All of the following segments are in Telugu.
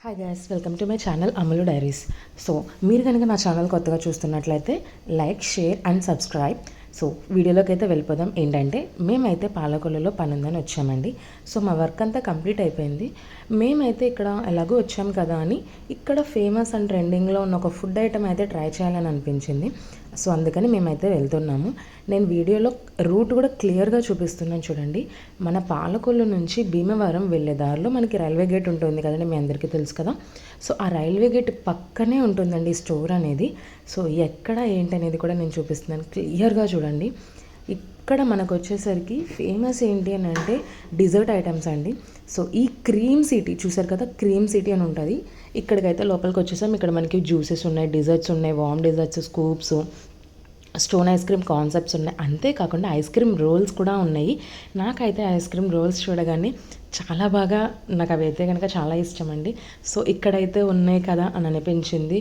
Hi guys, welcome to my channel అమలు డైరీస్. సో మీరు కనుక నా ఛానల్ కొత్తగా చూస్తున్నట్లయితే like, share and subscribe. So వీడియోలోకి అయితే వెళ్ళిపోదాం. ఏంటంటే మేమైతే పాలకొల్లులో పని ఉందని వచ్చామండి. సో మా వర్క్ అంతా కంప్లీట్ అయిపోయింది. మేమైతే ఇక్కడ ఎలాగో వచ్చాం కదా అని ఇక్కడ ఫేమస్ అండ్ ట్రెండింగ్లో ఉన్న ఒక ఫుడ్ ఐటమ్ అయితే ట్రై చేయాలని అనిపించింది. సో అందుకని మేమైతే వెళ్తున్నాము. నేను వీడియోలో రూట్ కూడా క్లియర్గా చూపిస్తున్నాను చూడండి. మన పాలకొల్లు నుంచి భీమవరం వెళ్ళే దారిలో మనకి రైల్వే గేట్ ఉంటుంది కదండి, మీ అందరికీ తెలుసు కదా. సో ఆ రైల్వే గేట్ పక్కనే ఉంటుందండి ఈ స్టోర్ అనేది. సో ఎక్కడ ఏంటనేది కూడా నేను చూపిస్తున్నాను, క్లియర్గా చూడండి. ఇక్కడ మనకు వచ్చేసరికి ఫేమస్ ఏంటి అని అంటే డిజర్ట్ ఐటమ్స్ అండి. సో ఈ క్రీమ్ సిటీ చూసారు కదా, క్రీమ్ సిటీ అని ఉంటుంది. ఇక్కడికైతే లోపలికి వచ్చేసాం. ఇక్కడ మనకి జ్యూసెస్ ఉన్నాయి, డిజర్ట్స్ ఉన్నాయి, warm desserts, scoops, stone ice cream concepts ఉన్నాయి. అంతేకాకుండా ఐస్ క్రీమ్ రోల్స్ కూడా ఉన్నాయి. నాకైతే ఐస్ క్రీమ్ రోల్స్ చూడగానే చాలా బాగా, నాకు అవి అయితే కనుక చాలా ఇష్టం అండి. సో ఇక్కడైతే ఉన్నాయి కదా అని అనిపించింది.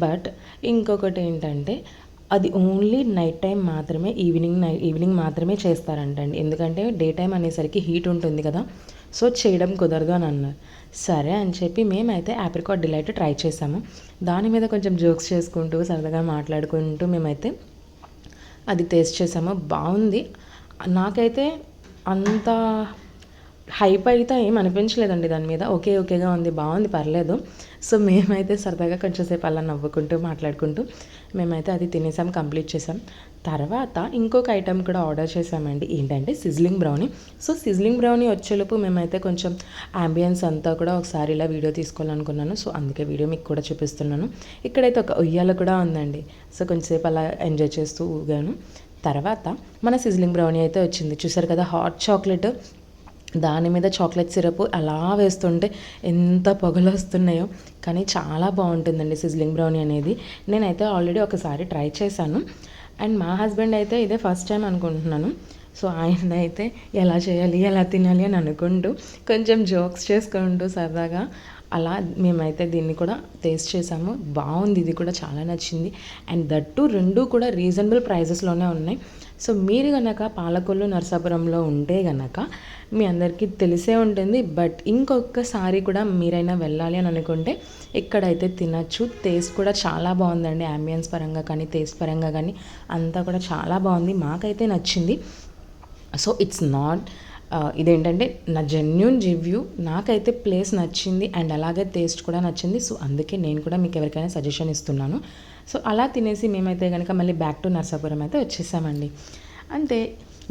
బట్ ఇంకొకటి ఏంటంటే అది ఓన్లీ నైట్ టైం మాత్రమే, ఈవినింగ్ మాత్రమే చేస్తారంటండి. ఎందుకంటే డే టైం అనేసరికి హీట్ ఉంటుంది కదా, సో చేయడం కుదరదు అని అన్నారు. సరే అని చెప్పి మేమైతే ఆప్రికాట్ డిలైట్ ట్రై చేసాము. దాని మీద కొంచెం జోక్స్ చేసుకుంటూ సరదాగా మాట్లాడుకుంటూ మేమైతే అది టేస్ట్ చేసాము. బాగుంది. నాకైతే అంత హైప్ అయితే ఏం అనిపించలేదండి దాని మీద. ఓకేగా ఉంది, బాగుంది, పర్లేదు. సో మేమైతే సరదాగా కొంచెంసేపు అలా నవ్వుకుంటూ మాట్లాడుకుంటూ మేమైతే అది తినేసాం, కంప్లీట్ చేసాం. తర్వాత ఇంకొక ఐటెం కూడా ఆర్డర్ చేసామండి. ఏంటంటే sizzling brownie. So sizzling brownie వచ్చేలోపు మేమైతే కొంచెం యాంబియన్స్ అంతా కూడా ఒకసారి ఇలా వీడియో తీసుకోవాలనుకున్నాను. సో అందుకే వీడియో మీకు కూడా చూపిస్తున్నాను. ఇక్కడైతే ఒక ఉయ్యాల కూడా ఉందండి. సో కొంచెంసేపు అలా ఎంజాయ్ చేస్తూ ఊగాను. తర్వాత మన సిజ్లింగ్ బ్రౌనీ అయితే వచ్చింది. చూసారు కదా, హాట్ చాక్లెట్, దాని మీద చాక్లెట్ సిరప్ అలా వేస్తుంటే ఎంత పొగలు వస్తున్నాయో. కానీ చాలా బాగుంటుందండి సిజ్లింగ్ బ్రౌనీ అనేది. నేనైతే ఆల్రెడీ ఒకసారి ట్రై చేశాను. అండ్ మా హస్బెండ్ అయితే ఇదే ఫస్ట్ టైం అనుకుంటున్నాను. సో ఆయన అయితే ఎలా చేయాలి, ఎలా తినాలి అని అనుకుంటూ కొంచెం జోక్స్ చేసుకుంటూ సరదాగా అలా మేమైతే దీన్ని కూడా టేస్ట్ చేసాము. బాగుంది, ఇది కూడా చాలా నచ్చింది. అండ్ దట్టు రెండు కూడా రీజనబుల్ ప్రైజెస్లోనే ఉన్నాయి. సో మీరు కనుక పాలకొల్లు నరసాపురంలో ఉంటే కనుక మీ అందరికీ తెలిసే ఉంటుంది. బట్ ఇంకొకసారి కూడా మీరైనా వెళ్ళాలి అని అనుకుంటే ఇక్కడైతే తినచ్చు. టేస్ట్ కూడా చాలా బాగుందండి. యాంబియన్స్ పరంగా కానీ టేస్ట్ పరంగా కానీ అంతా కూడా చాలా బాగుంది. మాకైతే నచ్చింది. సో ఇట్స్ నాట్ ఇదేంటంటే నా జెన్యూన్ రివ్యూ. నాకైతే ప్లేస్ నచ్చింది అండ్ అలాగే టేస్ట్ కూడా నచ్చింది. సో అందుకే నేను కూడా మీకు ఎవరికైనా సజెషన్ ఇస్తున్నాను. సో అలా తినేసి మేమైతే కనుక మళ్ళీ బ్యాక్ టు నరసాపురం అయితే వచ్చేసామండి. అంతే.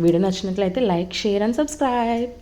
వీడియో నచ్చినట్లయితే లైక్, షేర్ అండ్ సబ్స్క్రైబ్.